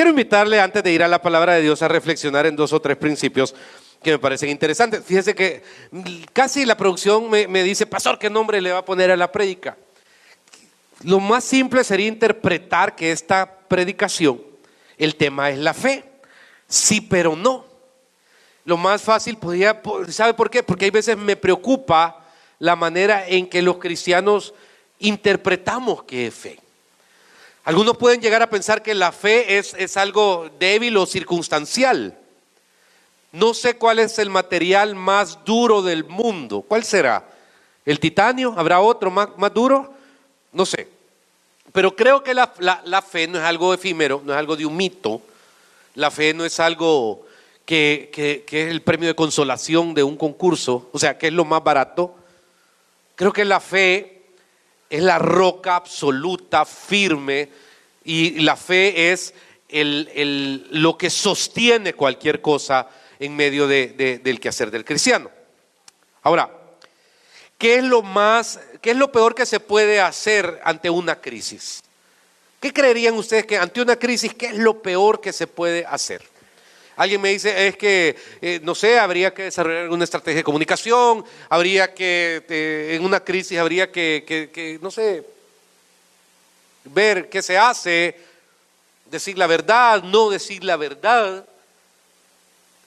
quiero invitarle, antes de ir a la palabra de Dios, a reflexionar en 2 o 3 principios que me parecen interesantes. Fíjese que casi la producción me dice: pastor, ¿qué nombre le va a poner a la prédica? Lo más simple sería interpretar que esta predicación, el tema es la fe. Sí, pero no. Lo más fácil podría, ¿sabe por qué? Porque hay veces me preocupa la manera en que los cristianos interpretamos qué es fe. Algunos pueden llegar a pensar que la fe es algo débil o circunstancial. No sé cuál es el material más duro del mundo. ¿Cuál será? ¿El titanio? ¿Habrá otro más duro? No sé. Pero creo que la fe no es algo efímero, no es algo de un mito. La fe no es algo que es el premio de consolación de un concurso, o sea, que es lo más barato. Creo que la fe es la roca absoluta, firme, y la fe es lo que sostiene cualquier cosa en medio del quehacer del cristiano. Ahora, ¿qué es lo peor que se puede hacer ante una crisis? ¿Qué creerían ustedes que ante una crisis, qué es lo peor que se puede hacer? Alguien me dice, es que, no sé, habría que desarrollar alguna estrategia de comunicación, en una crisis habría que, no sé, ver qué se hace, decir la verdad, no decir la verdad.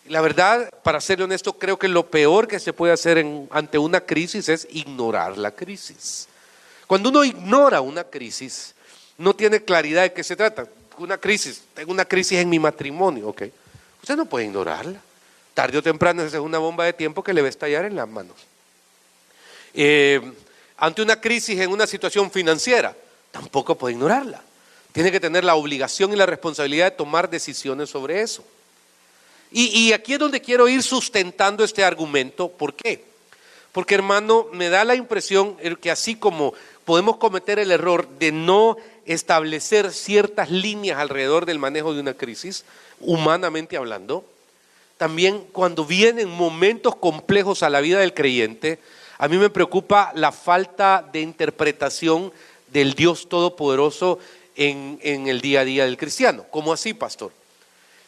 La verdad, para ser honesto, creo que lo peor que se puede hacer ante una crisis es ignorar la crisis. Cuando uno ignora una crisis, no tiene claridad de qué se trata. Tengo una crisis en mi matrimonio, ok. Usted no puede ignorarla. Tarde o temprano esa es una bomba de tiempo que le va a estallar en las manos. Ante una crisis en una situación financiera, tampoco puede ignorarla. Tiene que tener la obligación y la responsabilidad de tomar decisiones sobre eso. Y aquí es donde quiero ir sustentando este argumento. ¿Por qué? Porque, hermano, me da la impresión que así como podemos cometer el error de no establecer ciertas líneas alrededor del manejo de una crisis, humanamente hablando, también cuando vienen momentos complejos a la vida del creyente, a mí me preocupa la falta de interpretación del Dios Todopoderoso en el día a día del cristiano. ¿Cómo así, pastor?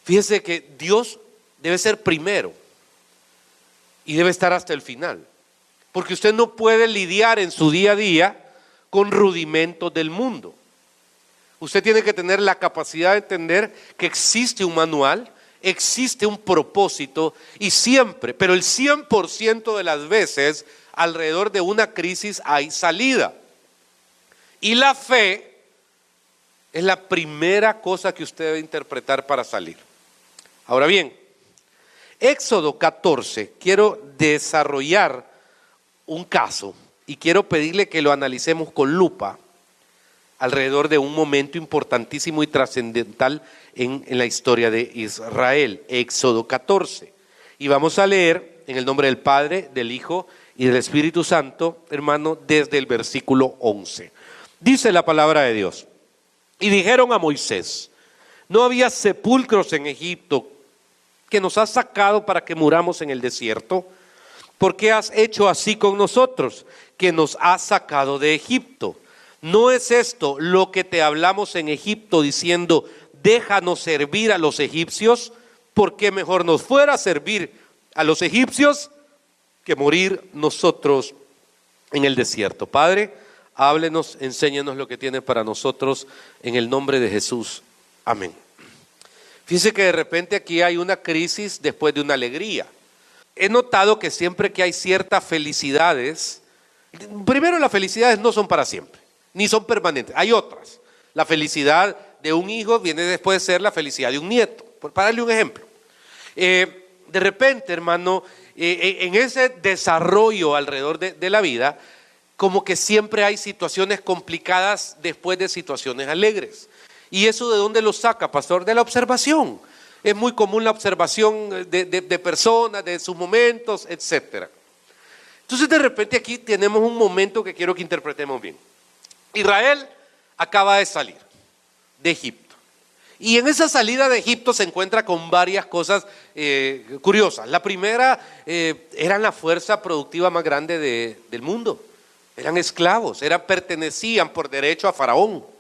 Fíjese que Dios debe ser primero y debe estar hasta el final, porque usted no puede lidiar en su día a día con rudimentos del mundo. Usted tiene que tener la capacidad de entender que existe un manual, existe un propósito, y siempre, pero el 100% de las veces, alrededor de una crisis hay salida. Y la fe es la primera cosa que usted debe interpretar para salir. Ahora bien, Éxodo 14, quiero desarrollar un caso y quiero pedirle que lo analicemos con lupa alrededor de un momento importantísimo y trascendental en la historia de Israel. Éxodo 14. Y vamos a leer en el nombre del Padre, del Hijo y del Espíritu Santo, hermano, desde el versículo 11. Dice la palabra de Dios: y dijeron a Moisés: no había sepulcros en Egipto que nos has sacado para que muramos en el desierto. ¿Por qué has hecho así con nosotros, que nos has sacado de Egipto? ¿No es esto lo que te hablamos en Egipto, diciendo: déjanos servir a los egipcios? Porque mejor nos fuera servir a los egipcios que morir nosotros en el desierto. Padre, háblenos, enséñanos lo que tiene para nosotros, en el nombre de Jesús. Amén. Fíjense que de repente aquí hay una crisis después de una alegría. He notado que siempre que hay ciertas felicidades, primero, las felicidades no son para siempre, ni son permanentes. Hay otras. La felicidad de un hijo viene después de ser la felicidad de un nieto. Para darle un ejemplo. De repente, hermano, en ese desarrollo alrededor de la vida, como que siempre hay situaciones complicadas después de situaciones alegres. ¿Y eso de dónde lo saca, pastor? De la observación. Es muy común la observación de personas, de sus momentos, etc. Entonces, de repente aquí tenemos un momento que quiero que interpretemos bien. Israel acaba de salir de Egipto. Y en esa salida de Egipto se encuentra con varias cosas curiosas. La primera, eran la fuerza productiva más grande del mundo. Eran esclavos, pertenecían por derecho a Faraón.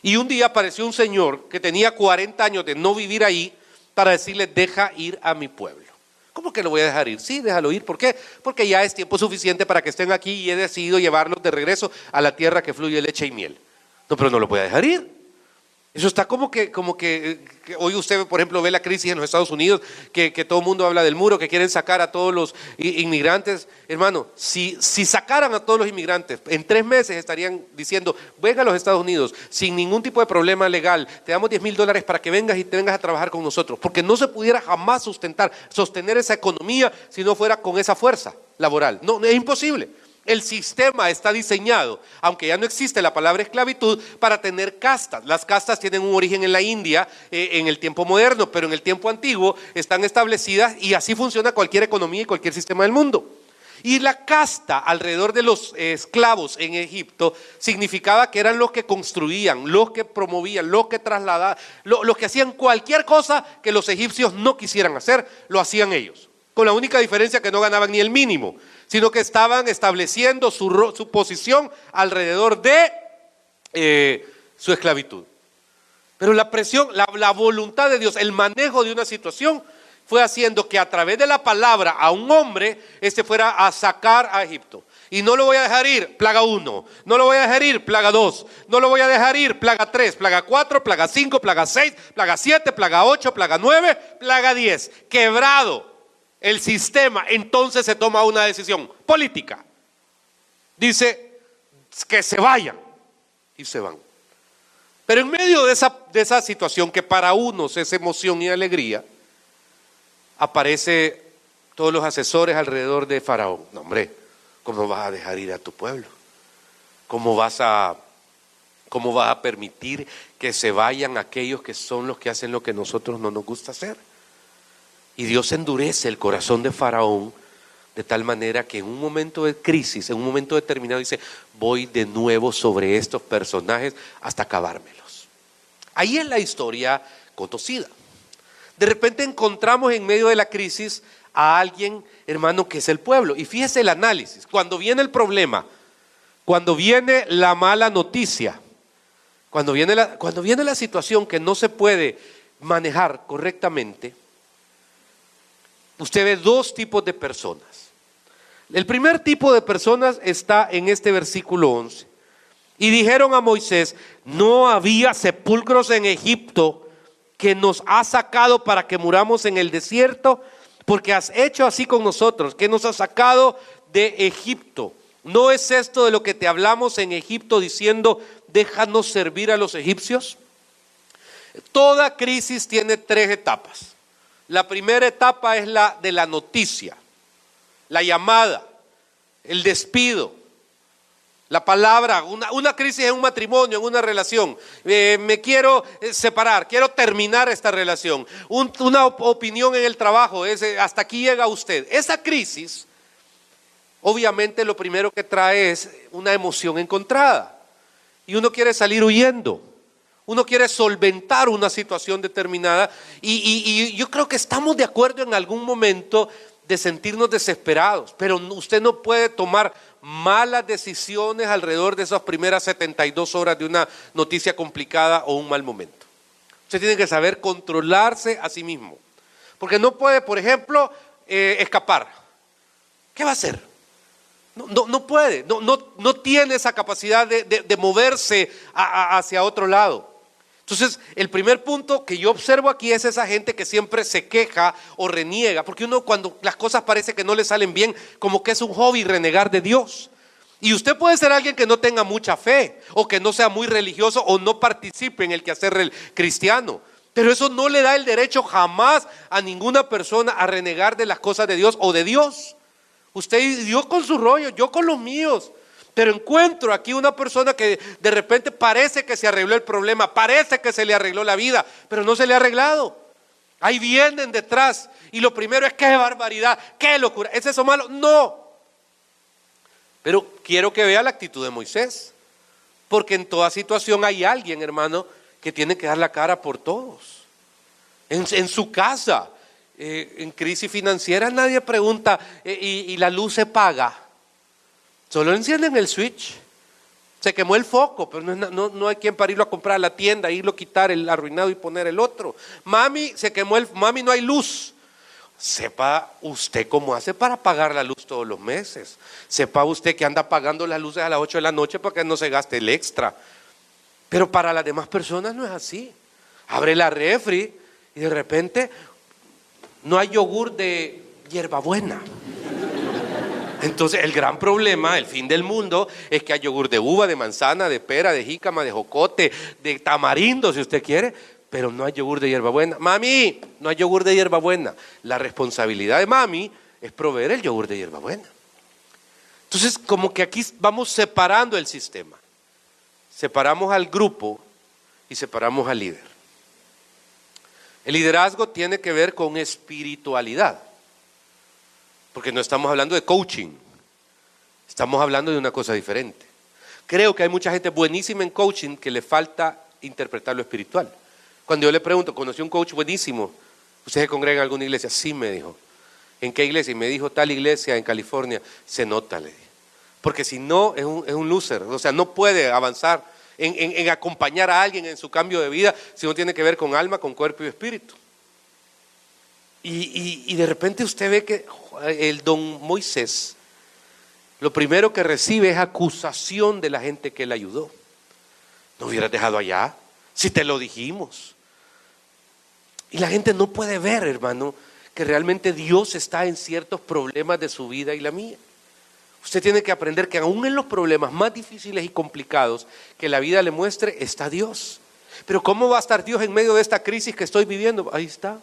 Y un día apareció un señor que tenía 40 años de no vivir ahí para decirle: deja ir a mi pueblo. ¿Cómo que lo voy a dejar ir? Sí, déjalo ir. ¿Por qué? Porque ya es tiempo suficiente para que estén aquí y he decidido llevarlos de regreso a la tierra que fluye leche y miel. No, pero no lo voy a dejar ir. Eso está como que hoy usted, por ejemplo, ve la crisis en los Estados Unidos, que todo el mundo habla del muro, que quieren sacar a todos los inmigrantes. Hermano, si sacaran a todos los inmigrantes, en 3 meses estarían diciendo: venga a los Estados Unidos, sin ningún tipo de problema legal, te damos $10,000 para que vengas y te vengas a trabajar con nosotros. Porque no se pudiera jamás sostener esa economía si no fuera con esa fuerza laboral. No, es imposible. El sistema está diseñado, aunque ya no existe la palabra esclavitud, para tener castas. Las castas tienen un origen en la India en el tiempo moderno, pero en el tiempo antiguo están establecidas, y así funciona cualquier economía y cualquier sistema del mundo. Y la casta alrededor de los esclavos en Egipto significaba que eran los que construían, los que promovían, los que trasladaban, los que hacían cualquier cosa que los egipcios no quisieran hacer, lo hacían ellos. Con la única diferencia que no ganaban ni el mínimo, sino que estaban estableciendo su posición alrededor de su esclavitud. Pero la presión, la voluntad de Dios, el manejo de una situación, fue haciendo que a través de la palabra a un hombre, fuera a sacar a Egipto. Y no lo voy a dejar ir, plaga 1. No lo voy a dejar ir, plaga 2. No lo voy a dejar ir, plaga 3, plaga 4, plaga 5, plaga 6, plaga 7, plaga 8, plaga 9, plaga 10. Quebrado el sistema, entonces se toma una decisión política. Dice que se vayan, y se van. Pero en medio de esa situación, que para unos es emoción y alegría, aparece todos los asesores alrededor de Faraón. No, hombre, ¿cómo vas a dejar ir a tu pueblo? ¿Cómo vas a permitir que se vayan aquellos que son los que hacen lo que a nosotros no nos gusta hacer? Y Dios endurece el corazón de Faraón de tal manera que en un momento de crisis, en un momento determinado, dice: voy de nuevo sobre estos personajes hasta acabármelos. Ahí es la historia conocida. De repente encontramos en medio de la crisis a alguien, hermano, que es el pueblo. Y fíjese el análisis. Cuando viene el problema, cuando viene la mala noticia, cuando viene la situación que no se puede manejar correctamente, usted ve 2 tipos de personas. El primer tipo de personas está en este versículo 11. Y dijeron a Moisés: no había sepulcros en Egipto, que nos has sacado para que muramos en el desierto, porque has hecho así con nosotros, que nos has sacado de Egipto. ¿No es esto de lo que te hablamos en Egipto diciendo: déjanos servir a los egipcios? Toda crisis tiene 3 etapas. La primera etapa es la de la noticia, la llamada, el despido, la palabra. Una crisis en un matrimonio, en una relación. Me quiero separar, quiero terminar esta relación. Una opinión en el trabajo es: hasta aquí llega usted. Esa crisis, obviamente, lo primero que trae es una emoción encontrada. Y uno quiere salir huyendo. Uno quiere solventar una situación determinada y yo creo que estamos de acuerdo en algún momento de sentirnos desesperados, pero usted no puede tomar malas decisiones alrededor de esas primeras 72 horas de una noticia complicada o un mal momento. Usted tiene que saber controlarse a sí mismo, porque no puede, por ejemplo, escapar. ¿Qué va a hacer? No puede, no tiene esa capacidad de moverse hacia otro lado. Entonces, el primer punto que yo observo aquí es esa gente que siempre se queja o reniega, porque uno, cuando las cosas parece que no le salen bien, como que es un hobby renegar de Dios. Y usted puede ser alguien que no tenga mucha fe, o que no sea muy religioso, o no participe en el quehacer cristiano, pero eso no le da el derecho jamás a ninguna persona a renegar de las cosas de Dios o de Dios. Usted y Dios con su rollo, yo con los míos. Pero encuentro aquí una persona que de repente parece que se arregló el problema, parece que se le arregló la vida, pero no se le ha arreglado. Ahí vienen detrás y lo primero es: qué barbaridad, qué locura, ¿es eso malo? No. Pero quiero que vea la actitud de Moisés, porque en toda situación hay alguien, hermano, que tiene que dar la cara por todos. En su casa, en crisis financiera, nadie pregunta: ¿y la luz se paga? Solo encienden el switch Se quemó el foco, pero no hay quien para irlo a comprar a la tienda, irlo a quitar el arruinado y poner el otro. Mami, se quemó mami, no hay luz. Sepa usted cómo hace para pagar la luz todos los meses. Sepa usted que anda pagando las luces a las 8 de la noche para que no se gaste el extra. Pero para las demás personas no es así. Abre la refri y de repente no hay yogur de hierbabuena. Entonces el gran problema, el fin del mundo, es que hay yogur de uva, de manzana, de pera, de jícama, de jocote, de tamarindo si usted quiere, pero no hay yogur de hierbabuena. Mami, no hay yogur de hierbabuena. La responsabilidad de mami es proveer el yogur de hierbabuena. Entonces como que aquí vamos separando el sistema. Separamos al grupo y separamos al líder. El liderazgo tiene que ver con espiritualidad. Porque no estamos hablando de coaching, estamos hablando de una cosa diferente. Creo que hay mucha gente buenísima en coaching que le falta interpretar lo espiritual. Cuando yo le pregunto, ¿conocí un coach buenísimo? ¿Usted se congrega en alguna iglesia? Sí, me dijo. ¿En qué iglesia? Y me dijo, tal iglesia en California. Se nota, le dije. Porque si no, es un loser. O sea, no puede avanzar en acompañar a alguien en su cambio de vida si no tiene que ver con alma, con cuerpo y espíritu. Y de repente usted ve que el don Moisés, lo primero que recibe es acusación de la gente que le ayudó. No hubieras dejado allá, si te lo dijimos. Y la gente no puede ver, hermano, que realmente Dios está en ciertos problemas de su vida y la mía. Usted tiene que aprender que aún en los problemas más difíciles y complicados que la vida le muestre, está Dios. Pero ¿cómo va a estar Dios en medio de esta crisis que estoy viviendo? Ahí está.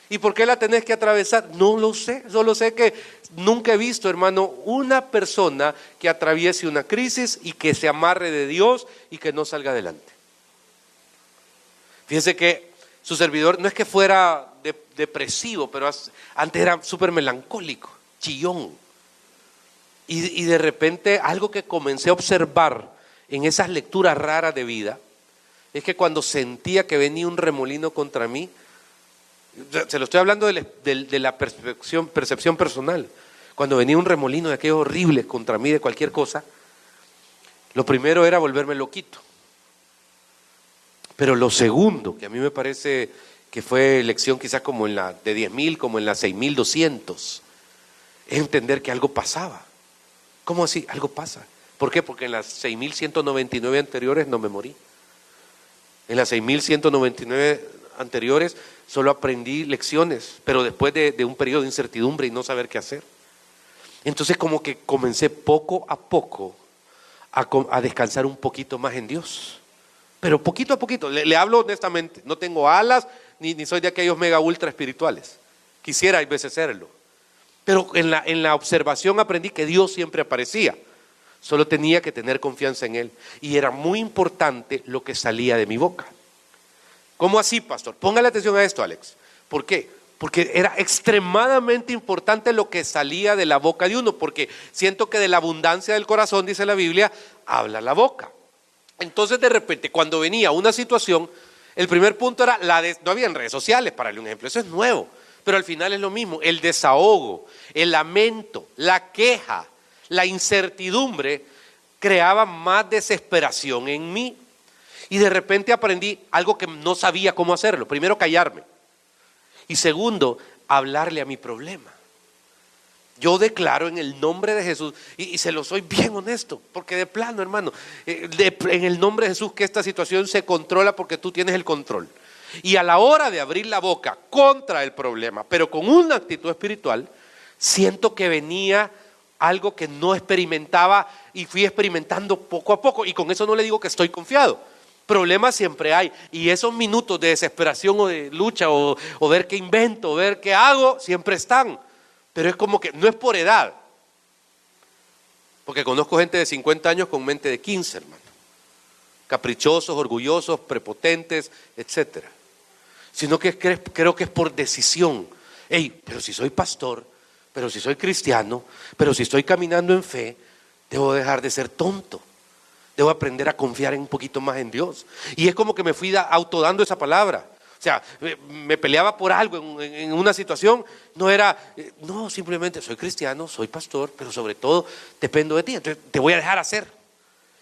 ¿Y por qué la tenés que atravesar? No lo sé, solo sé que nunca he visto, hermano, una persona que atraviese una crisis y que se amarre de Dios y que no salga adelante. Fíjense que su servidor no es que fuera depresivo, pero antes era súper melancólico, chillón. Y de repente algo que comencé a observar en esas lecturas raras de vida es que cuando sentía que venía un remolino contra mí, se lo estoy hablando de la percepción personal. Cuando venía un remolino de aquellos horribles contra mí de cualquier cosa, lo primero era volverme loquito. Pero lo segundo, que a mí me parece que fue lección quizás como en la de 10,000, como en la 6,200, es entender que algo pasaba. ¿Cómo así? Algo pasa. ¿Por qué? Porque en las 6,199 anteriores no me morí. En las 6,199 anteriores solo aprendí lecciones, pero después de un periodo de incertidumbre y no saber qué hacer. Entonces como que comencé poco a poco a descansar un poquito más en Dios. Pero poquito a poquito, le hablo honestamente, no tengo alas ni soy de aquellos mega ultra espirituales. Quisiera a veces serlo. Pero en la observación aprendí que Dios siempre aparecía. Solo tenía que tener confianza en Él. Y era muy importante lo que salía de mi boca. ¿Cómo así, pastor? Póngale atención a esto, Alex. ¿Por qué? Porque era extremadamente importante lo que salía de la boca de uno, porque siento que de la abundancia del corazón, dice la Biblia, habla la boca. Entonces de repente cuando venía una situación, el primer punto era no habían redes sociales, para darle un ejemplo, eso es nuevo, pero al final es lo mismo, el desahogo, el lamento, la queja, la incertidumbre creaba más desesperación en mí. Y de repente aprendí algo que no sabía cómo hacerlo. Primero, callarme. Y segundo, hablarle a mi problema. Yo declaro en el nombre de Jesús, y se lo soy bien honesto, porque de plano, hermano, en el nombre de Jesús que esta situación se controla porque tú tienes el control. Y a la hora de abrir la boca contra el problema, pero con una actitud espiritual, siento que venía algo que no experimentaba y fui experimentando poco a poco. Y con eso no le digo que estoy confiado. Problemas siempre hay, y esos minutos de desesperación o de lucha o ver qué invento, o ver qué hago, siempre están. Pero es como que no es por edad, porque conozco gente de 50 años con mente de 15, hermano, caprichosos, orgullosos, prepotentes, etcétera. Sino que creo que es por decisión. Pero si soy pastor, pero si soy cristiano, pero si estoy caminando en fe, debo dejar de ser tonto. Debo aprender a confiar un poquito más en Dios. Y es como que me fui autodando esa palabra. O sea, me peleaba por algo en una situación. No, simplemente soy cristiano, soy pastor, pero sobre todo dependo de ti. Entonces te voy a dejar hacer.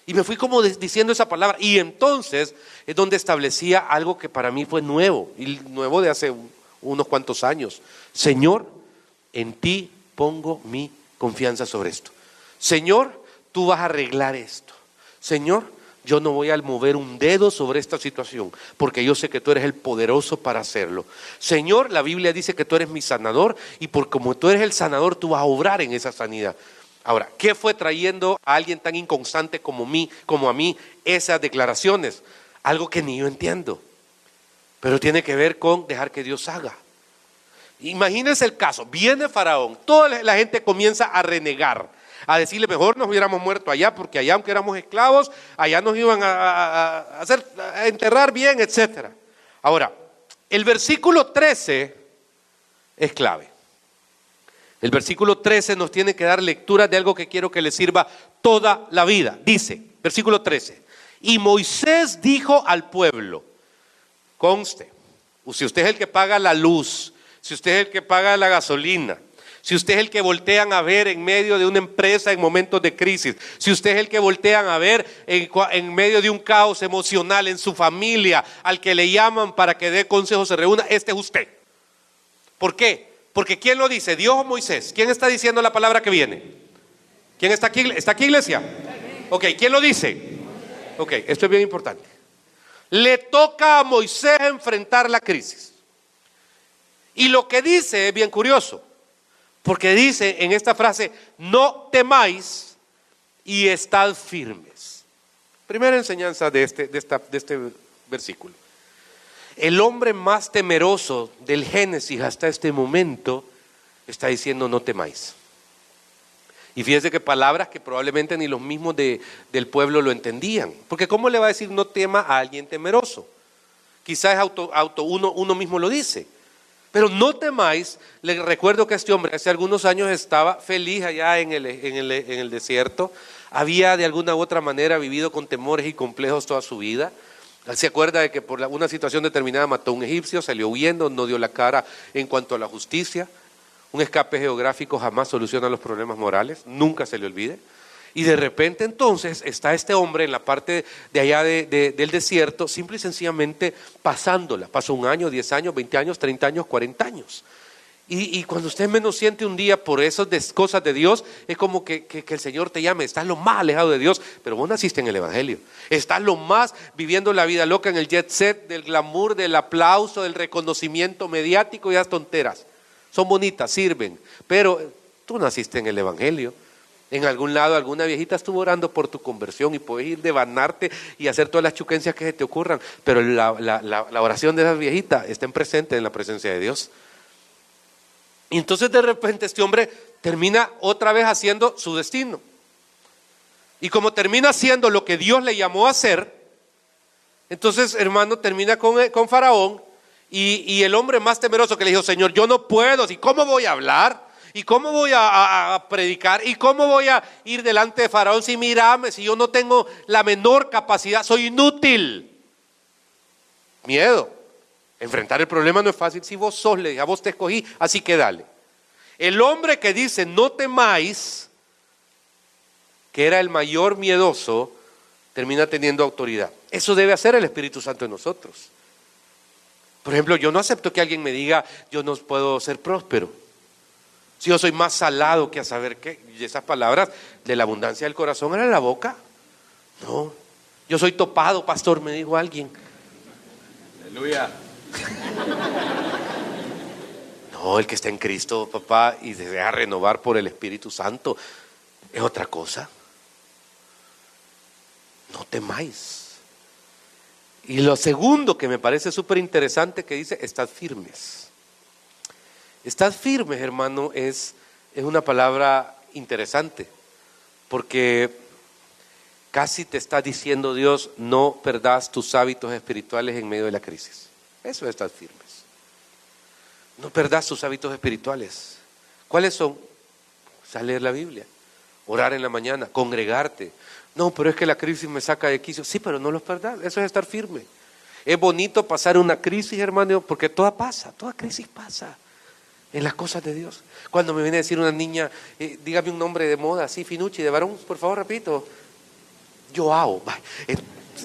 Y me fui como diciendo esa palabra. Y entonces es donde establecía algo que para mí fue nuevo. Y nuevo de hace unos cuantos años. Señor, en ti pongo mi confianza sobre esto. Señor, tú vas a arreglar esto. Señor, yo no voy a mover un dedo sobre esta situación, porque yo sé que tú eres el poderoso para hacerlo. Señor, la Biblia dice que tú eres mi sanador, y por como tú eres el sanador, tú vas a obrar en esa sanidad. Ahora, ¿qué fue trayendo a alguien tan inconstante como a mí esas declaraciones? Algo que ni yo entiendo, pero tiene que ver con dejar que Dios haga. Imagínense el caso, viene Faraón, toda la gente comienza a renegar, a decirle mejor nos hubiéramos muerto allá, porque allá aunque éramos esclavos, allá nos iban a enterrar bien, etc. Ahora, el versículo 13 es clave. El versículo 13 nos tiene que dar lectura de algo que quiero que le sirva toda la vida. Dice, versículo 13, y Moisés dijo al pueblo, conste, si usted es el que paga la luz, si usted es el que paga la gasolina, si usted es el que voltean a ver en medio de una empresa en momentos de crisis, si usted es el que voltean a ver en medio de un caos emocional en su familia, al que le llaman para que dé consejos, se reúna, este es usted. ¿Por qué? Porque ¿quién lo dice? ¿Dios o Moisés? ¿Quién está diciendo la palabra que viene? ¿Quién está aquí? ¿Está aquí, iglesia? Ok, ¿quién lo dice? Ok, esto es bien importante. Le toca a Moisés enfrentar la crisis. Y lo que dice es bien curioso, porque dice en esta frase, no temáis y estad firmes. Primera enseñanza de este versículo. El hombre más temeroso del Génesis hasta este momento está diciendo no temáis. Y fíjese que palabras que probablemente ni los mismos del pueblo lo entendían. Porque ¿cómo le va a decir no tema a alguien temeroso? Quizás uno mismo lo dice. Pero no temáis. Le recuerdo que este hombre hace algunos años estaba feliz allá en el desierto. Había de alguna u otra manera vivido con temores y complejos toda su vida. Se acuerda de que por una situación determinada mató a un egipcio, salió huyendo, no dio la cara en cuanto a la justicia. Un escape geográfico jamás soluciona los problemas morales, nunca se le olvide. Y de repente entonces está este hombre en la parte de allá del desierto, simple y sencillamente pasándola. Pasó 1 año, 10 años, 20 años, 30 años, 40 años. Y cuando usted menos siente un día por esas cosas de Dios, es como que el Señor te llame, estás lo más alejado de Dios, pero vos naciste en el Evangelio. Estás lo más viviendo la vida loca en el jet set, del glamour, del aplauso, del reconocimiento mediático y las tonteras. Son bonitas, sirven, pero tú naciste en el Evangelio. En algún lado, alguna viejita estuvo orando por tu conversión y puedes ir devanarte y hacer todas las chuquencias que se te ocurran, pero la oración de esa viejita está presente en la presencia de Dios. Y entonces de repente este hombre termina otra vez haciendo su destino. Y como termina haciendo lo que Dios le llamó a hacer, entonces hermano termina con Faraón y el hombre más temeroso que le dijo, Señor, yo no puedo, ¿y cómo voy a hablar? ¿Y cómo voy a predicar? ¿Y cómo voy a ir delante de Faraón si mírame, si yo no tengo la menor capacidad, soy inútil? Miedo. Enfrentar el problema no es fácil. Si vos sos, le dije, a vos te escogí, así que dale. El hombre que dice no temáis, que era el mayor miedoso, termina teniendo autoridad. Eso debe hacer el Espíritu Santo en nosotros. Por ejemplo, yo no acepto que alguien me diga yo no puedo ser próspero si yo soy más salado que a saber qué. Y esas palabras de la abundancia del corazón eran la boca. No, yo soy topado, pastor, me dijo alguien. Aleluya. No, el que está en Cristo, papá, y se deja renovar por el Espíritu Santo es otra cosa. No temáis. Y lo segundo que me parece súper interesante que dice, estad firmes. Estad firmes, hermano, es una palabra interesante, porque casi te está diciendo Dios, no perdas tus hábitos espirituales en medio de la crisis. Eso es estar firmes. No perdas tus hábitos espirituales. ¿Cuáles son? Pues leer la Biblia, orar en la mañana, congregarte. No, pero es que la crisis me saca de quicio. Sí, pero no los perdas, eso es estar firme. Es bonito pasar una crisis, hermano, porque toda crisis pasa en las cosas de Dios. Cuando me viene a decir una niña, dígame un nombre de moda, así, Finucci, de varón, por favor, repito. Joao.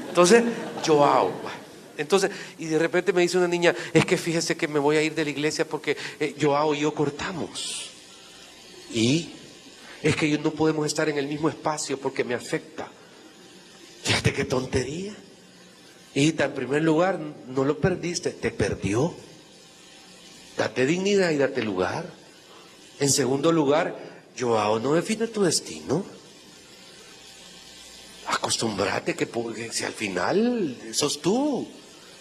Entonces, Joao. Entonces, y de repente me dice una niña, es que fíjese que me voy a ir de la iglesia porque Joao y yo cortamos. Y es que no podemos estar en el mismo espacio porque me afecta. Fíjate qué tontería. Hijita, en primer lugar, no lo perdiste, te perdió. Date dignidad y date lugar. En segundo lugar, Joao no define tu destino. Acostúmbrate que si al final sos tú.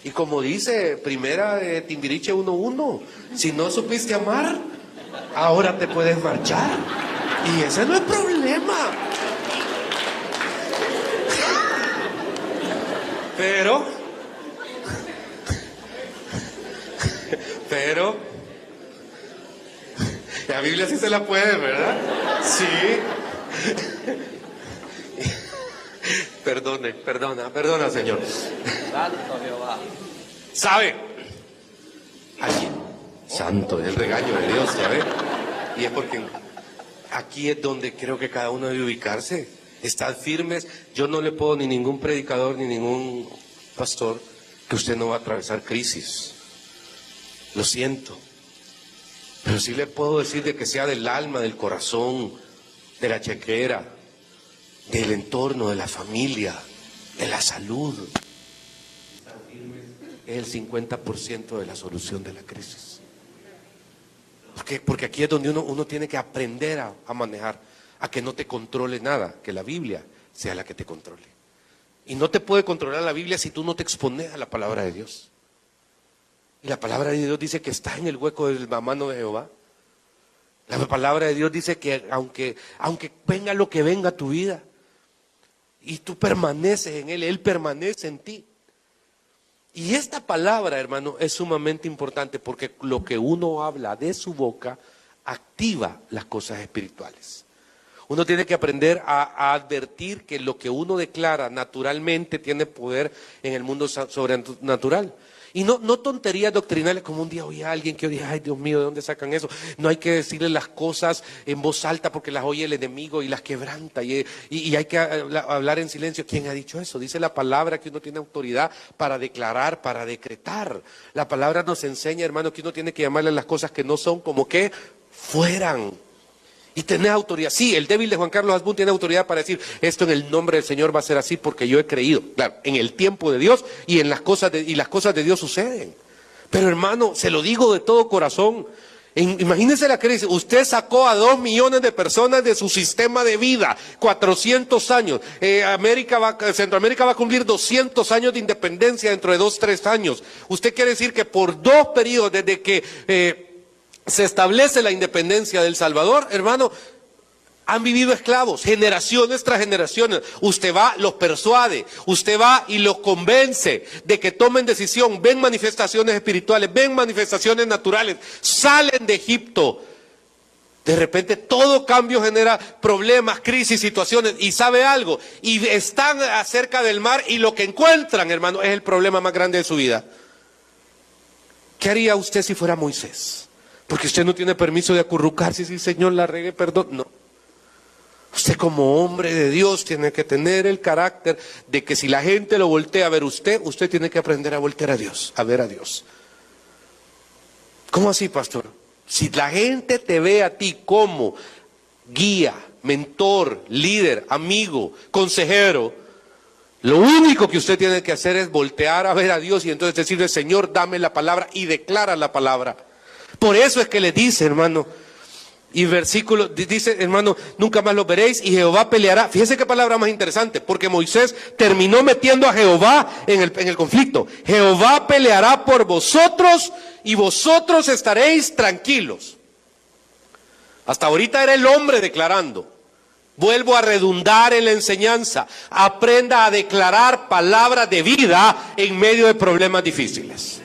Y como dice Primera de Timbiriche 1:1, si no supiste amar, ahora te puedes marchar. Y ese no es problema. Pero, la Biblia sí se la puede, ¿verdad? Sí. Perdona, Señor. Santo Jehová. ¿Sabe? Aquí, santo, es el regaño de Dios, ¿ya ve? Y es porque aquí es donde creo que cada uno debe ubicarse. Estad firmes. Yo no le puedo ni ningún predicador ni ningún pastor que usted no va a atravesar crisis. Lo siento. Pero sí le puedo decir de que sea del alma, del corazón, de la chequera, del entorno, de la familia, de la salud. Estar firmes es el 50% de la solución de la crisis. Porque aquí es donde uno tiene que aprender a manejar, a que no te controle nada, que la Biblia sea la que te controle. Y no te puede controlar la Biblia si tú no te expones a la palabra de Dios. Y la palabra de Dios dice que está en el hueco de la mano de Jehová. La palabra de Dios dice que aunque venga lo que venga a tu vida, y tú permaneces en Él permanece en ti. Y esta palabra, hermano, es sumamente importante porque lo que uno habla de su boca activa las cosas espirituales. Uno tiene que aprender a advertir que lo que uno declara naturalmente tiene poder en el mundo sobrenatural. Y no tonterías doctrinales como un día oí a alguien que dije, ay Dios mío, ¿de dónde sacan eso? No hay que decirle las cosas en voz alta porque las oye el enemigo y las quebranta. Y hay que hablar en silencio. ¿Quién ha dicho eso? Dice la palabra que uno tiene autoridad para declarar, para decretar. La palabra nos enseña, hermano, que uno tiene que llamarle las cosas que no son como que fueran. Y tenés autoridad. Sí, el débil de Juan Carlos Asbun tiene autoridad para decir, esto en el nombre del Señor va a ser así porque yo he creído. Claro, en el tiempo de Dios y en las cosas de Dios suceden. Pero hermano, se lo digo de todo corazón. Imagínense la crisis. Usted sacó a 2 millones de personas de su sistema de vida, 400 años. Centroamérica va a cumplir 200 años de independencia dentro de 2-3 años. Usted quiere decir que por 2 periodos desde que se establece la independencia del Salvador, hermano, han vivido esclavos, generaciones tras generaciones. Usted va, los persuade, usted va y los convence de que tomen decisión, ven manifestaciones espirituales, ven manifestaciones naturales, salen de Egipto. De repente todo cambio genera problemas, crisis, situaciones, y sabe algo, y están acerca del mar y lo que encuentran, hermano, es el problema más grande de su vida. ¿Qué haría usted si fuera Moisés? Porque usted no tiene permiso de acurrucarse y decir, Señor, la regué, perdón. No. Usted como hombre de Dios tiene que tener el carácter de que si la gente lo voltea a ver usted tiene que aprender a voltear a Dios, a ver a Dios. ¿Cómo así, pastor? Si la gente te ve a ti como guía, mentor, líder, amigo, consejero, lo único que usted tiene que hacer es voltear a ver a Dios y entonces decirle, Señor, dame la palabra y declara la palabra. Por eso es que le dice, hermano, y versículo, dice, hermano, nunca más lo veréis y Jehová peleará. Fíjese qué palabra más interesante, porque Moisés terminó metiendo a Jehová en el conflicto. Jehová peleará por vosotros y vosotros estaréis tranquilos. Hasta ahorita era el hombre declarando. Vuelvo a redundar en la enseñanza. Aprenda a declarar palabras de vida en medio de problemas difíciles.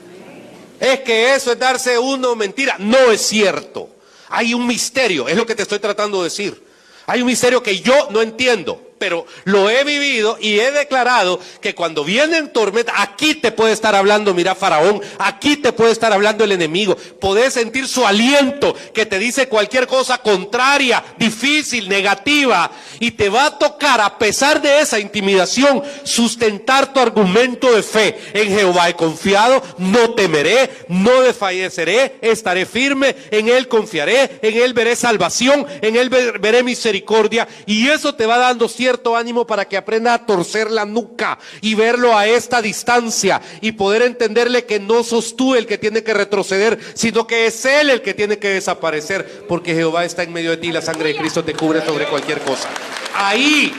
Es que eso es darse uno mentira. No es cierto. Hay un misterio, es lo que te estoy tratando de decir. Hay un misterio que yo no entiendo. pero lo he vivido y he declarado que cuando vienen tormentas, aquí te puede estar hablando, mira Faraón, aquí te puede estar hablando el enemigo, podés sentir su aliento que te dice cualquier cosa contraria, difícil, negativa, y te va a tocar, a pesar de esa intimidación, sustentar tu argumento de fe. En Jehová he confiado, no temeré, no desfalleceré, estaré firme, en Él confiaré, en Él veré salvación, en Él veré misericordia, y eso te va dando cierto ánimo para que aprenda a torcer la nuca y verlo a esta distancia y poder entenderle que no sos tú el que tiene que retroceder, sino que es Él el que tiene que desaparecer, porque Jehová está en medio de ti, la sangre de Cristo te cubre sobre cualquier cosa. Ahí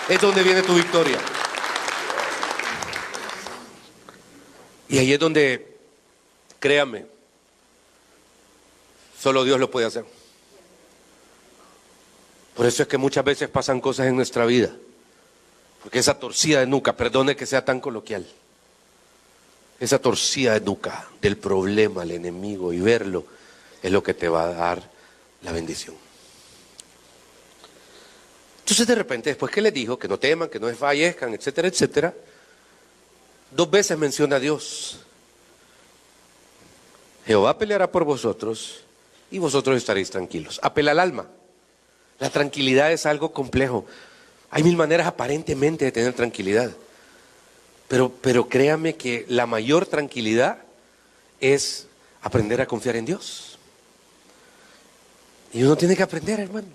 es donde viene tu victoria. Y ahí es donde, créame, solo Dios lo puede hacer. Por eso es que muchas veces pasan cosas en nuestra vida. Porque esa torcida de nuca, perdone que sea tan coloquial, esa torcida de nuca del problema, al enemigo, y verlo, es lo que te va a dar la bendición. Entonces de repente, después que les dijo que no teman, que no desfallezcan, etcétera, etcétera, 2 veces menciona a Dios. Jehová peleará por vosotros y vosotros estaréis tranquilos. Apela al alma. La tranquilidad es algo complejo. Hay 1000 maneras aparentemente de tener tranquilidad. Pero créame que la mayor tranquilidad es aprender a confiar en Dios. Y uno tiene que aprender, hermano.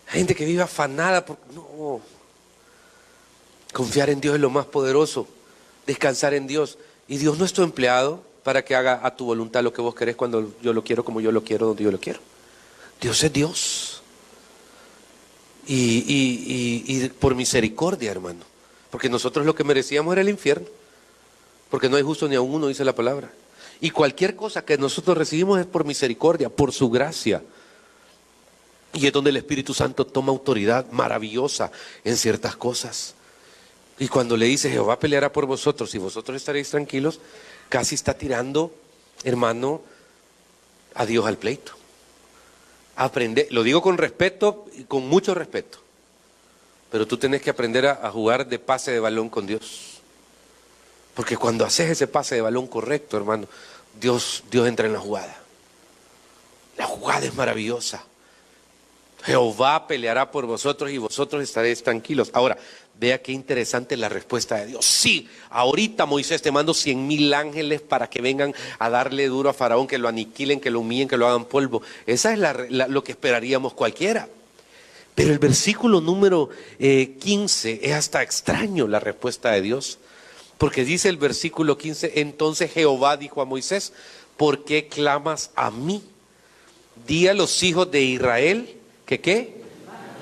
Hay gente que vive afanada por... No. Confiar en Dios es lo más poderoso. Descansar en Dios. Y Dios no es tu empleado para que haga a tu voluntad lo que vos querés cuando yo lo quiero, como yo lo quiero, donde yo lo quiero. Dios es Dios. Y por misericordia, hermano. Porque nosotros lo que merecíamos era el infierno. Porque no hay justo ni a uno, dice la palabra. Y cualquier cosa que nosotros recibimos es por misericordia, por su gracia. Y es donde el Espíritu Santo toma autoridad maravillosa en ciertas cosas. Y cuando le dice Jehová peleará por vosotros y vosotros estaréis tranquilos, casi está tirando, hermano, a Dios al pleito. Aprender, lo digo con respeto y con mucho respeto, pero tú tienes que aprender a jugar de pase de balón con Dios. Porque cuando haces ese pase de balón correcto, hermano, Dios entra en la jugada. La jugada es maravillosa. Jehová peleará por vosotros y vosotros estaréis tranquilos. Ahora, vea qué interesante la respuesta de Dios. Sí, ahorita Moisés te mando 100,000 ángeles para que vengan a darle duro a Faraón, que lo aniquilen, que lo humillen, que lo hagan polvo. Esa es lo que esperaríamos cualquiera. Pero el versículo número 15 es hasta extraño la respuesta de Dios. Porque dice el versículo 15, entonces Jehová dijo a Moisés, ¿por qué clamas a mí? Di a los hijos de Israel que ¿qué?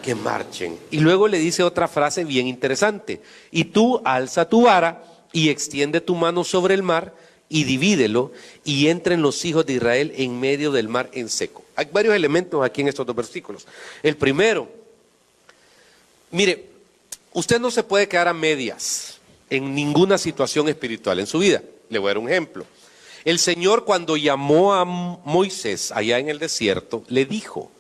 Que marchen. Y luego le dice otra frase bien interesante. Y tú alza tu vara y extiende tu mano sobre el mar y divídelo y entren los hijos de Israel en medio del mar en seco. Hay varios elementos aquí en estos 2 versículos. El primero, mire, usted no se puede quedar a medias en ninguna situación espiritual en su vida. Le voy a dar un ejemplo. El Señor, cuando llamó a Moisés allá en el desierto, le dijo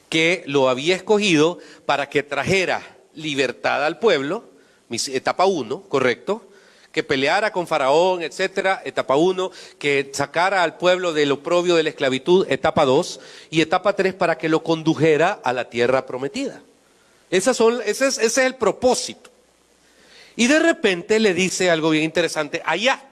que lo había escogido para que trajera libertad al pueblo, etapa 1, correcto, que peleara con Faraón, etcétera, etapa 1, que sacara al pueblo del oprobio de la esclavitud, etapa 2, y etapa 3 para que lo condujera a la tierra prometida. Ese es el propósito. Y de repente le dice algo bien interesante, allá,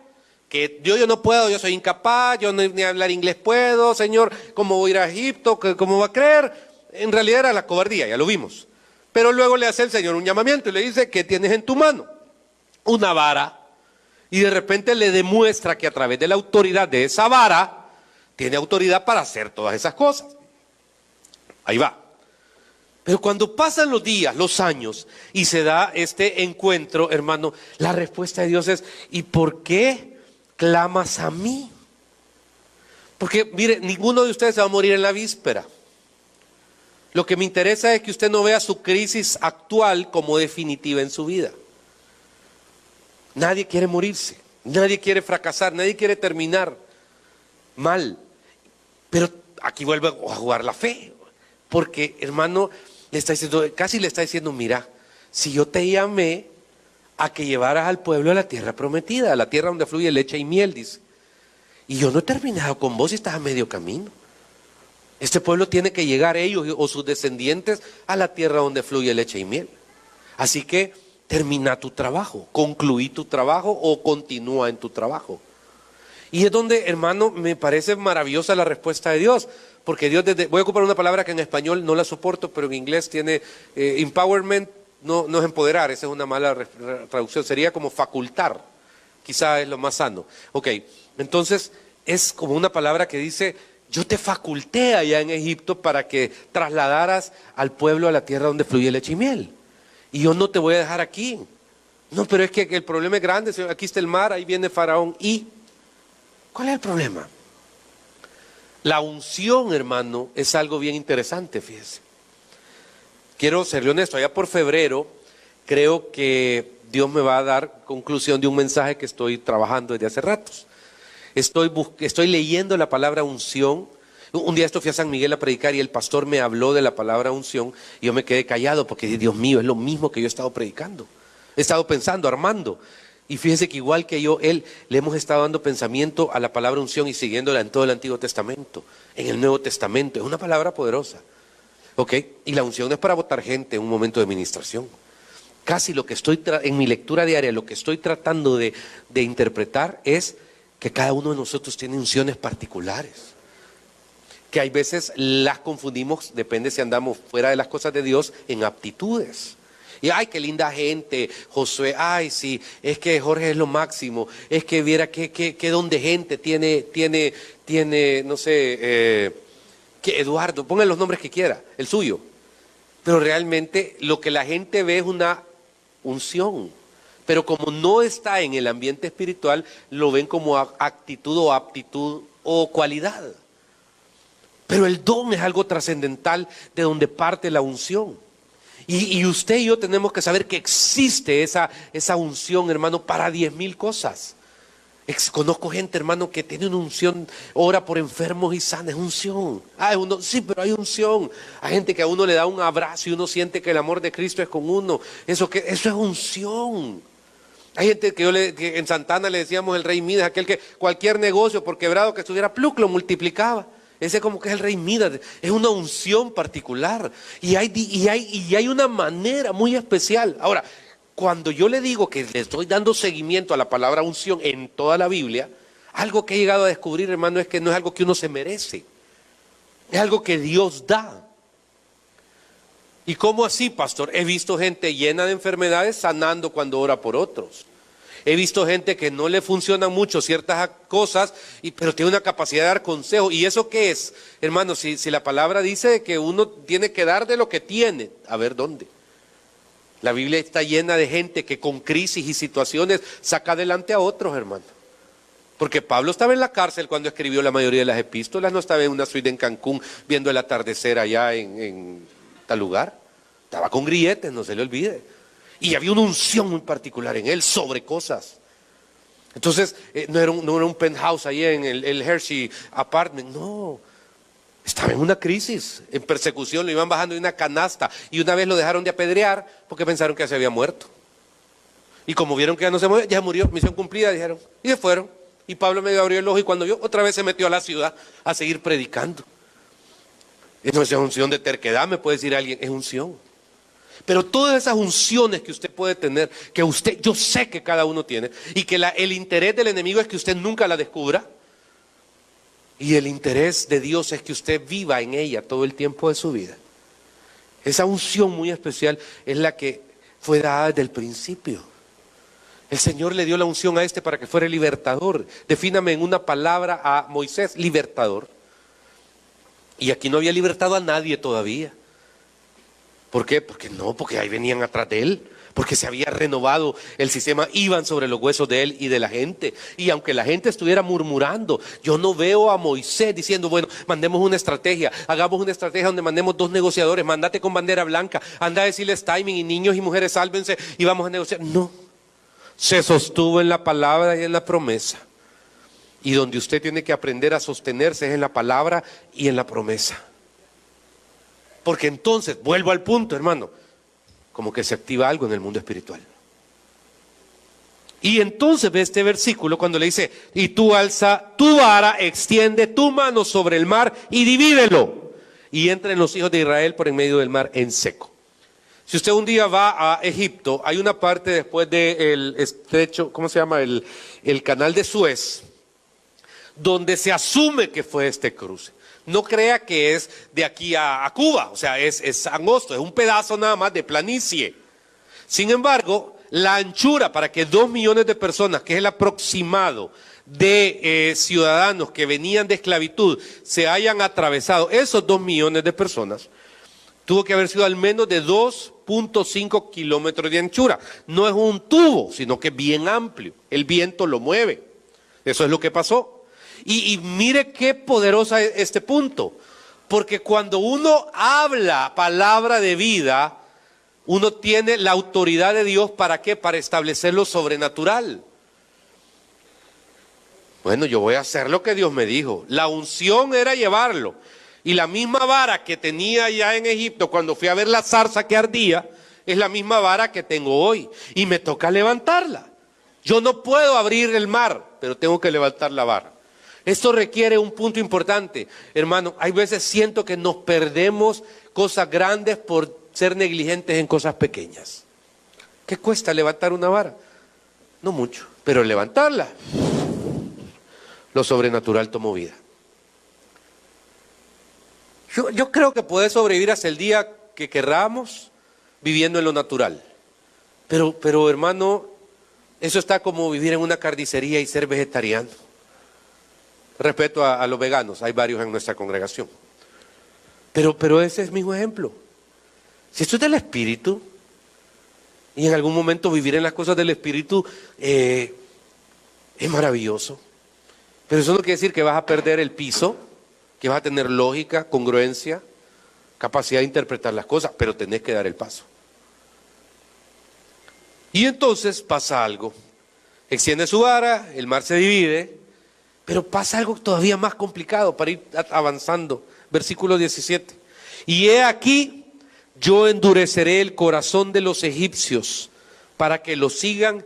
que yo no puedo, yo soy incapaz, yo ni hablar inglés puedo, Señor, ¿cómo voy a ir a Egipto? ¿Cómo va a creer? En realidad era la cobardía, ya lo vimos. Pero luego le hace el Señor un llamamiento y le dice, ¿qué tienes en tu mano? Una vara. Y de repente le demuestra que a través de la autoridad de esa vara, tiene autoridad para hacer todas esas cosas. Ahí va. Pero cuando pasan los días, los años, y se da este encuentro, hermano, la respuesta de Dios es, ¿y por qué clamas a mí? Porque, mire, ninguno de ustedes se va a morir en la víspera. Lo que me interesa es que usted no vea su crisis actual como definitiva en su vida. Nadie quiere morirse, nadie quiere fracasar, nadie quiere terminar mal. Pero aquí vuelve a jugar la fe. Porque, hermano, Le está diciendo, casi le está diciendo, mira, si yo te llamé a que llevaras al pueblo a la tierra prometida, a la tierra donde fluye leche y miel, dice. Y yo no he terminado con vos y estás a medio camino. Este pueblo tiene que llegar, ellos o sus descendientes, a la tierra donde fluye leche y miel. Así que termina tu trabajo, concluí tu trabajo o continúa en tu trabajo. Y es donde, hermano, me parece maravillosa la respuesta de Dios. Porque Dios, voy a ocupar una palabra que en español no la soporto, pero en inglés tiene empowerment, no es empoderar, esa es una mala traducción, sería como facultar, quizá es lo más sano. Ok, entonces es como una palabra que dice, yo te faculté allá en Egipto para que trasladaras al pueblo a la tierra donde fluye leche y miel. Y yo no te voy a dejar aquí. No, pero es que el problema es grande, Señor. Aquí está el mar, ahí viene Faraón. ¿Y cuál es el problema? La unción, hermano, es algo bien interesante, fíjese. Quiero serle honesto, allá por febrero, creo que Dios me va a dar conclusión de un mensaje que estoy trabajando desde hace ratos. Estoy leyendo la palabra unción. Un día esto fui a San Miguel a predicar y el pastor me habló de la palabra unción y yo me quedé callado porque, Dios mío, es lo mismo que yo he estado predicando. He estado pensando, armando. Y fíjese que igual que yo, le hemos estado dando pensamiento a la palabra unción y siguiéndola en todo el Antiguo Testamento, en el Nuevo Testamento. Es una palabra poderosa. ¿Ok? Y la unción no es para botar gente en un momento de ministración. Casi lo que estoy, en mi lectura diaria, lo que estoy tratando de interpretar es que cada uno de nosotros tiene unciones particulares. Que hay veces las confundimos, depende si andamos fuera de las cosas de Dios, en aptitudes. Y ay, qué linda gente, Josué, ay, sí, es que Jorge es lo máximo, es que viera qué don de gente tiene, no sé, que Eduardo, pongan los nombres que quiera, el suyo. Pero realmente lo que la gente ve es una unción. Pero como no está en el ambiente espiritual, lo ven como actitud o aptitud o cualidad. Pero el don es algo trascendental de donde parte la unción. Y usted y yo tenemos que saber que existe esa unción, hermano, para 10,000 cosas. Conozco gente, hermano, que tiene una unción, ora por enfermos y sana, es unción. Sí, pero hay unción. Hay gente que a uno le da un abrazo y uno siente que el amor de Cristo es con uno. Eso es unción. Hay gente que en Santana le decíamos el rey Midas, aquel que cualquier negocio, por quebrado que estuviera, ¡pluc!, lo multiplicaba. Ese como que es el rey Midas, es una unción particular. Y hay una manera muy especial. Ahora, cuando yo le digo que le estoy dando seguimiento a la palabra unción en toda la Biblia, algo que he llegado a descubrir, hermano, es que no es algo que uno se merece. Es algo que Dios da. ¿Y cómo así, pastor? He visto gente llena de enfermedades sanando cuando ora por otros. He visto gente que no le funcionan mucho ciertas cosas, pero tiene una capacidad de dar consejo. ¿Y eso qué es? Hermano, si la palabra dice que uno tiene que dar de lo que tiene, a ver dónde. La Biblia está llena de gente que con crisis y situaciones saca adelante a otros, hermano. Porque Pablo estaba en la cárcel cuando escribió la mayoría de las epístolas, no estaba en una suite en Cancún viendo el atardecer allá en tal lugar. Estaba con grilletes, no se le olvide. Y había una unción muy particular en él sobre cosas. Entonces, no era un penthouse ahí en el Hershey Apartment, no. Estaba en una crisis, en persecución, lo iban bajando de una canasta. Y una vez lo dejaron de apedrear porque pensaron que se había muerto. Y como vieron que ya no se murió, ya murió, misión cumplida, dijeron. Y se fueron. Y Pablo medio abrió el ojo y cuando vio, otra vez se metió a la ciudad a seguir predicando. No es unción de terquedad, me puede decir alguien, es unción. Pero todas esas unciones que usted puede tener, que yo sé que cada uno tiene, y que el interés del enemigo es que usted nunca la descubra, y el interés de Dios es que usted viva en ella todo el tiempo de su vida. Esa unción muy especial es la que fue dada desde el principio. El Señor le dio la unción a para que fuera el libertador. Defíname en una palabra a Moisés, libertador. Y aquí no había libertado a nadie todavía. ¿Por qué? Porque ahí venían atrás de él, porque se había renovado el sistema, iban sobre los huesos de él y de la gente. Y aunque la gente estuviera murmurando, yo no veo a Moisés diciendo, bueno, mandemos una estrategia, hagamos una estrategia donde mandemos 2 negociadores, mandate con bandera blanca, anda a decirles timing y niños y mujeres sálvense y vamos a negociar. No, se sostuvo en la palabra y en la promesa. Y donde usted tiene que aprender a sostenerse es en la palabra y en la promesa. Porque entonces, vuelvo al punto, hermano, como que se activa algo en el mundo espiritual. Y entonces ve este versículo cuando le dice, y tú alza tu vara, extiende tu mano sobre el mar y divídelo. Y entren los hijos de Israel por en medio del mar en seco. Si usted un día va a Egipto, hay una parte después del estrecho, ¿cómo se llama? El canal de Suez, donde se asume que fue este cruce. No crea que es de aquí a Cuba, o sea, es angosto, es un pedazo nada más de planicie. Sin embargo, la anchura para que 2 millones de personas, que es el aproximado de ciudadanos que venían de esclavitud, se hayan atravesado, esos 2 millones de personas, tuvo que haber sido al menos de 2.5 kilómetros de anchura. No es un tubo, sino que es bien amplio. El viento lo mueve. Eso es lo que pasó. Y mire qué poderosa es este punto. Porque cuando uno habla palabra de vida, uno tiene la autoridad de Dios, ¿para qué? Para establecer lo sobrenatural. Bueno, yo voy a hacer lo que Dios me dijo. La unción era llevarlo. Y la misma vara que tenía ya en Egipto cuando fui a ver la zarza que ardía, es la misma vara que tengo hoy. Y me toca levantarla. Yo no puedo abrir el mar, pero tengo que levantar la vara. Esto requiere un punto importante. Hermano, hay veces siento que nos perdemos cosas grandes por ser negligentes en cosas pequeñas. ¿Qué cuesta levantar una vara? No mucho, pero levantarla, lo sobrenatural tomó vida. Yo creo que puede sobrevivir hasta el día que querramos viviendo en lo natural. Pero hermano, eso está como vivir en una carnicería y ser vegetariano. Respeto a los veganos, hay varios en nuestra congregación. Pero ese es mi ejemplo. Si esto es del Espíritu, y en algún momento vivir en las cosas del Espíritu es maravilloso. Pero eso no quiere decir que vas a perder el piso, que vas a tener lógica, congruencia, capacidad de interpretar las cosas, pero tenés que dar el paso. Y entonces pasa algo. Extiende su vara, el mar se divide, pero pasa algo todavía más complicado para ir avanzando. Versículo 17. Y he aquí, yo endureceré el corazón de los egipcios para que lo sigan,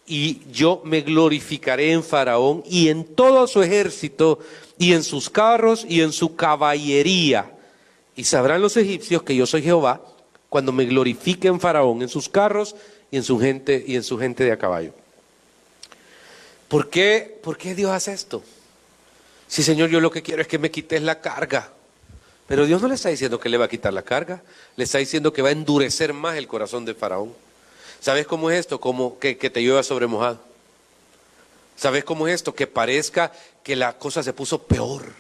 y yo me glorificaré en Faraón y en todo su ejército y en sus carros y en su caballería. Y sabrán los egipcios que yo soy Jehová cuando me glorifique en Faraón, en sus carros y en su gente de a caballo. ¿Por qué Dios hace esto? Sí, Señor, yo lo que quiero es que me quites la carga. Pero Dios no le está diciendo que le va a quitar la carga, le está diciendo que va a endurecer más el corazón de Faraón. ¿Sabes cómo es esto? Como que te llueva sobre mojado. ¿Sabes cómo es esto? Que parezca que la cosa se puso peor.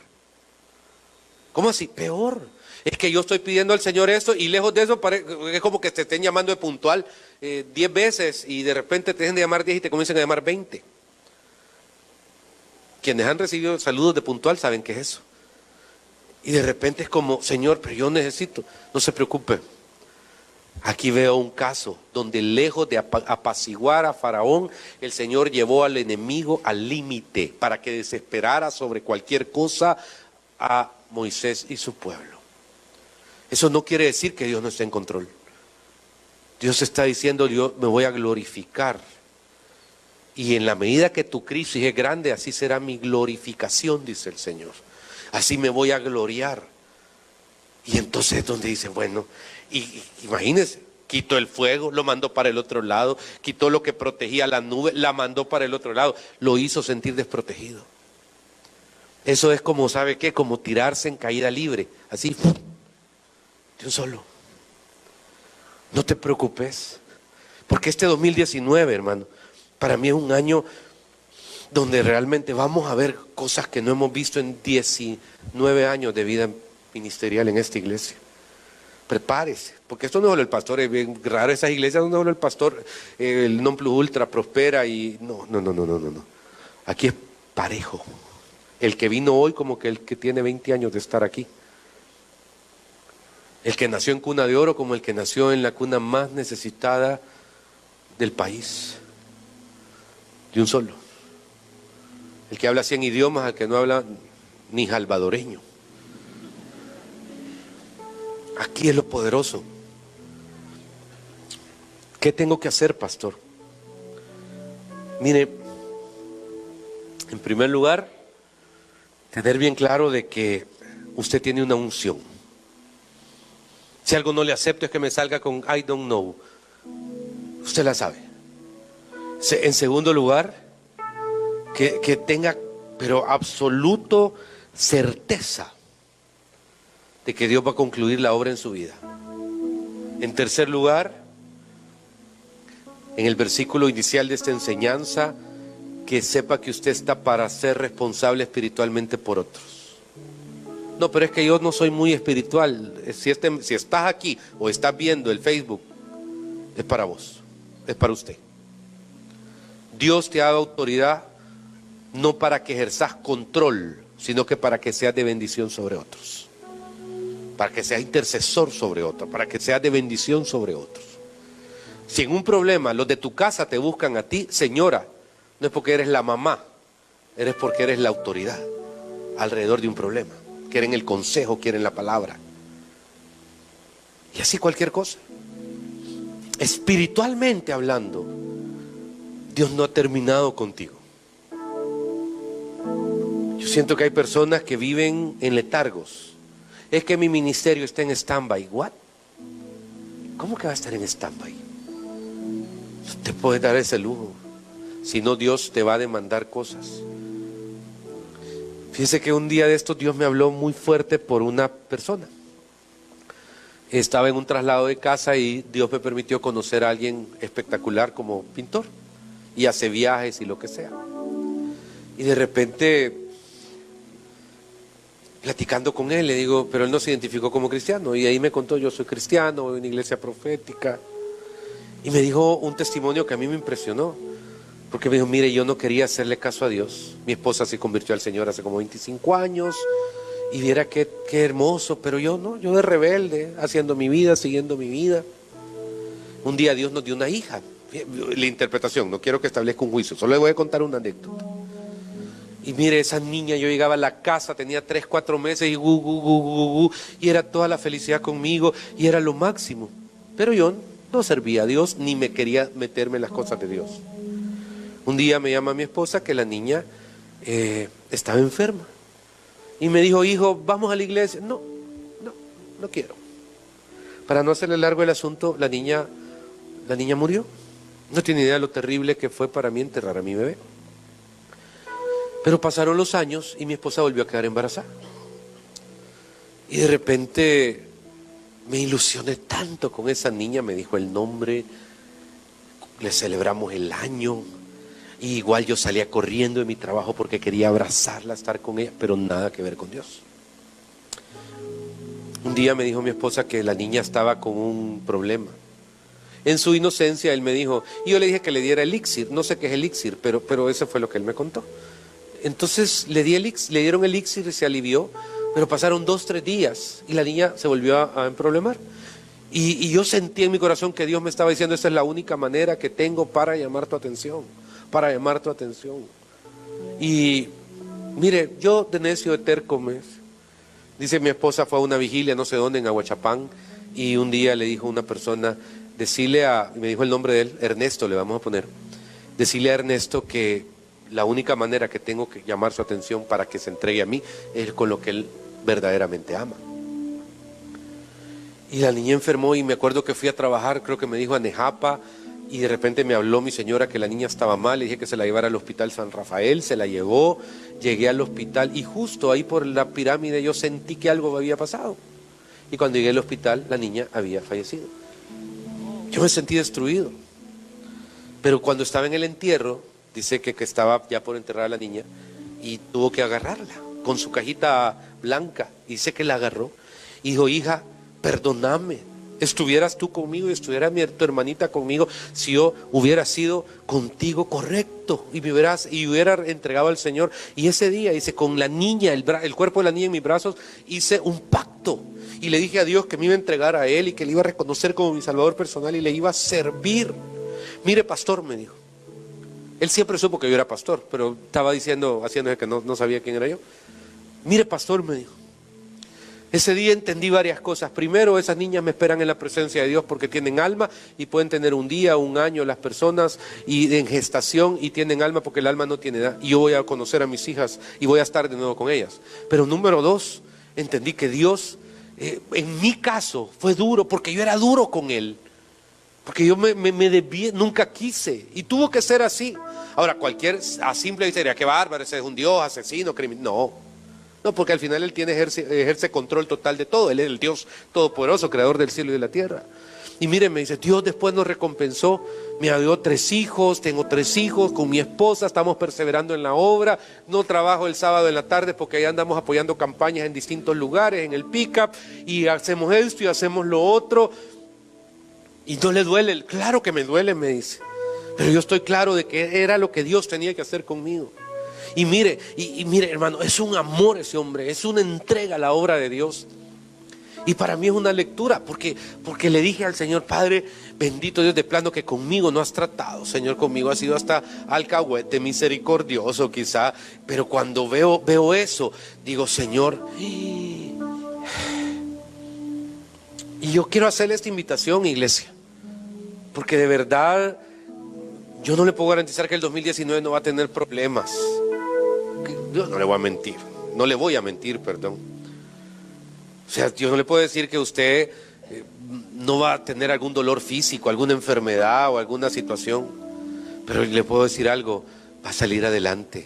¿Cómo así? Peor. Es que yo estoy pidiendo al Señor esto y lejos de eso es como que te estén llamando de puntual 10 veces y de repente te dejen de llamar 10 y te comienzan a llamar 20. Quienes han recibido saludos de puntual saben qué es eso. Y de repente es como, Señor, pero yo necesito. No se preocupe. Aquí veo un caso donde lejos de apaciguar a Faraón, el Señor llevó al enemigo al límite para que desesperara sobre cualquier cosa a Moisés y su pueblo. Eso no quiere decir que Dios no esté en control. Dios está diciendo, yo me voy a glorificar. Y en la medida que tu crisis es grande, así será mi glorificación, dice el Señor. Así me voy a gloriar. Y entonces es donde dice, bueno, y imagínense, quitó el fuego, lo mandó para el otro lado, quitó lo que protegía la nube, la mandó para el otro lado, lo hizo sentir desprotegido. Eso es como, ¿sabe qué? Como tirarse en caída libre, así, de un solo. No te preocupes, porque este 2019, hermano, para mí es un año donde realmente vamos a ver cosas que no hemos visto en 19 años de vida ministerial en esta iglesia. Prepárese, porque esto no es solo el pastor, es bien raro esas iglesias donde solo el pastor, el non plus ultra prospera y no. Aquí es parejo. El que vino hoy como que el que tiene 20 años de estar aquí. El que nació en cuna de oro como el que nació en la cuna más necesitada del país. De un solo. El que habla 100 idiomas, el que no habla ni salvadoreño. Aquí es lo poderoso. ¿Qué tengo que hacer, pastor? Mire, en primer lugar, tener bien claro de que usted tiene una unción. Si algo no le acepto es que me salga con I don't know. Usted la sabe. En segundo lugar, que tenga, pero absoluto certeza de que Dios va a concluir la obra en su vida. En tercer lugar, en el versículo inicial de esta enseñanza, que sepa que usted está para ser responsable espiritualmente por otros. No, pero es que yo no soy muy espiritual. Si estás aquí o estás viendo el Facebook, es para vos, es para usted. Dios te ha dado autoridad no para que ejerzas control, sino que para que seas de bendición sobre otros. Para que seas intercesor sobre otros, para que seas de bendición sobre otros. Si en un problema los de tu casa te buscan a ti, señora, no es porque eres la mamá, eres porque eres la autoridad alrededor de un problema. Quieren el consejo, quieren la palabra. Y así cualquier cosa. Espiritualmente hablando, Dios no ha terminado contigo. Yo siento que hay personas que viven en letargos. Es que mi ministerio está en stand-by. ¿What? ¿Cómo que va a estar en stand-by? No te puedes dar ese lujo. Si no, Dios te va a demandar cosas. Fíjese que un día de estos Dios me habló muy fuerte por una persona. Estaba en un traslado de casa y Dios me permitió conocer a alguien espectacular como pintor. Y hace viajes y lo que sea. Y de repente, platicando con él, le digo, pero él no se identificó como cristiano. Y ahí me contó, yo soy cristiano, voy a una iglesia profética. Y me dijo un testimonio que a mí me impresionó. Porque me dijo, mire, yo no quería hacerle caso a Dios. Mi esposa se convirtió al Señor hace como 25 años. Y viera qué hermoso, pero yo no, yo de rebelde, haciendo mi vida, siguiendo mi vida. Un día Dios nos dio una hija. La interpretación, no quiero que establezca un juicio, solo le voy a contar una anécdota. Y mire, esa niña, yo llegaba a la casa, tenía 3, 4 meses y era toda la felicidad conmigo y era lo máximo. Pero yo no servía a Dios ni me quería meterme en las cosas de Dios. Un día me llama mi esposa que la niña estaba enferma. Y me dijo, hijo, vamos a la iglesia. No quiero. Para no hacerle largo el asunto, la niña murió. No tiene idea de lo terrible que fue para mí enterrar a mi bebé. Pero pasaron los años y mi esposa volvió a quedar embarazada. Y de repente me ilusioné tanto con esa niña, me dijo el nombre, le celebramos el año. Y igual yo salía corriendo de mi trabajo porque quería abrazarla, estar con ella, pero nada que ver con Dios. Un día me dijo mi esposa que la niña estaba con un problema. En su inocencia él me dijo, y yo le dije que le diera elixir, no sé qué es elixir, pero eso fue lo que él me contó. Entonces le dieron elixir y se alivió, pero pasaron 2, 3 días y la niña se volvió a emproblemar. Y yo sentí en mi corazón que Dios me estaba diciendo, esta es la única manera que tengo para llamar tu atención, Y mire, yo de necio de terco dice mi esposa, fue a una vigilia no sé dónde en Aguachapán y un día le dijo una persona, me dijo el nombre de él, Ernesto le vamos a poner, decirle a Ernesto que la única manera que tengo que llamar su atención para que se entregue a mí es con lo que él verdaderamente ama. Y la niña enfermó y me acuerdo que fui a trabajar, creo que me dijo a Nejapa, y de repente me habló mi señora que la niña estaba mal, le dije que se la llevara al hospital San Rafael, se la llevó, llegué al hospital y justo ahí por la pirámide yo sentí que algo había pasado. Y cuando llegué al hospital la niña había fallecido. Yo me sentí destruido. Pero cuando estaba en el entierro, dice que estaba ya por enterrar a la niña y tuvo que agarrarla con su cajita blanca. Y dice que la agarró y dijo, hija, perdóname, estuvieras tú conmigo y estuviera tu hermanita conmigo si yo hubiera sido contigo correcto y hubiera entregado al Señor. Y ese día, dice, con la niña, el cuerpo de la niña en mis brazos, hice un pacto. Y le dije a Dios que me iba a entregar a Él y que le iba a reconocer como mi Salvador personal y le iba a servir. Mire, pastor, me dijo. Él siempre supo que yo era pastor, pero estaba haciéndose que no sabía quién era yo. Mire, pastor, me dijo. Ese día entendí varias cosas. Primero, esas niñas me esperan en la presencia de Dios porque tienen alma y pueden tener un día, un año las personas y en gestación y tienen alma porque el alma no tiene edad. Y yo voy a conocer a mis hijas y voy a estar de nuevo con ellas. Pero número dos, entendí que Dios, en mi caso, fue duro porque yo era duro con Él. Porque yo me desvié, nunca quise y tuvo que ser así. Ahora, cualquier a simple vista diría, qué bárbaro, ese es un Dios, asesino, criminal. No, porque al final Él ejerce control total de todo. Él es el Dios todopoderoso, creador del cielo y de la tierra. Y miren, me dice, Dios después nos recompensó, me dio 3 hijos, tengo 3 hijos con mi esposa, estamos perseverando en la obra, no trabajo el sábado en la tarde porque ahí andamos apoyando campañas en distintos lugares, en el pick-up, y hacemos esto y hacemos lo otro. Y no le duele, claro que me duele, me dice, pero yo estoy claro de que era lo que Dios tenía que hacer conmigo. Y mire, mire, hermano, es un amor ese hombre, es una entrega a la obra de Dios. Y para mí es una lectura, porque le dije al Señor, Padre, bendito Dios, de plano que conmigo no has tratado, Señor, conmigo has sido hasta alcahuete, misericordioso quizá, pero cuando veo eso, digo, Señor, y yo quiero hacerle esta invitación, iglesia, porque de verdad, yo no le puedo garantizar que el 2019 no va a tener problemas. Yo no le voy a mentir, perdón. O sea, yo no le puedo decir que usted no va a tener algún dolor físico, alguna enfermedad o alguna situación, pero le puedo decir algo, va a salir adelante,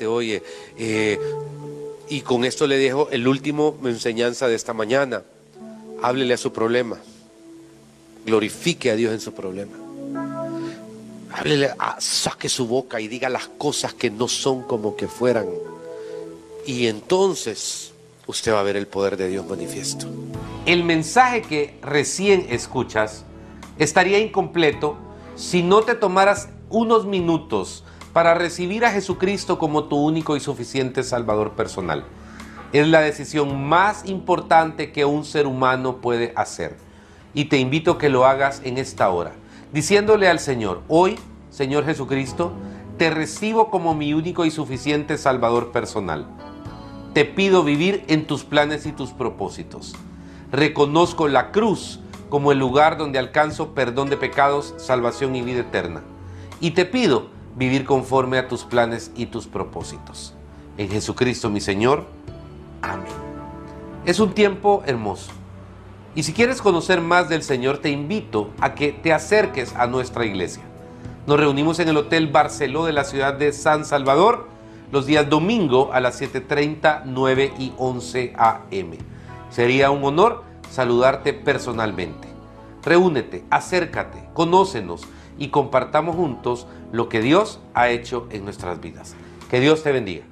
oye. Y con esto le dejo el último enseñanza de esta mañana. Háblele a su problema, glorifique a Dios en su problema. Háblele, saque su boca y diga las cosas que no son como que fueran. Y entonces usted va a ver el poder de Dios manifiesto. El mensaje que recién escuchas estaría incompleto si no te tomaras unos minutos para recibir a Jesucristo como tu único y suficiente Salvador personal. Es la decisión más importante que un ser humano puede hacer. Y te invito a que lo hagas en esta hora, diciéndole al Señor, hoy, Señor Jesucristo, te recibo como mi único y suficiente Salvador personal. Te pido vivir en tus planes y tus propósitos. Reconozco la cruz como el lugar donde alcanzo perdón de pecados, salvación y vida eterna. Y te pido vivir conforme a tus planes y tus propósitos. En Jesucristo mi Señor. Amén. Es un tiempo hermoso. Y si quieres conocer más del Señor, te invito a que te acerques a nuestra iglesia. Nos reunimos en el Hotel Barceló de la ciudad de San Salvador los días domingo a las 7:30, 9 y 11 a.m. Sería un honor saludarte personalmente. Reúnete, acércate, conócenos y compartamos juntos lo que Dios ha hecho en nuestras vidas. Que Dios te bendiga.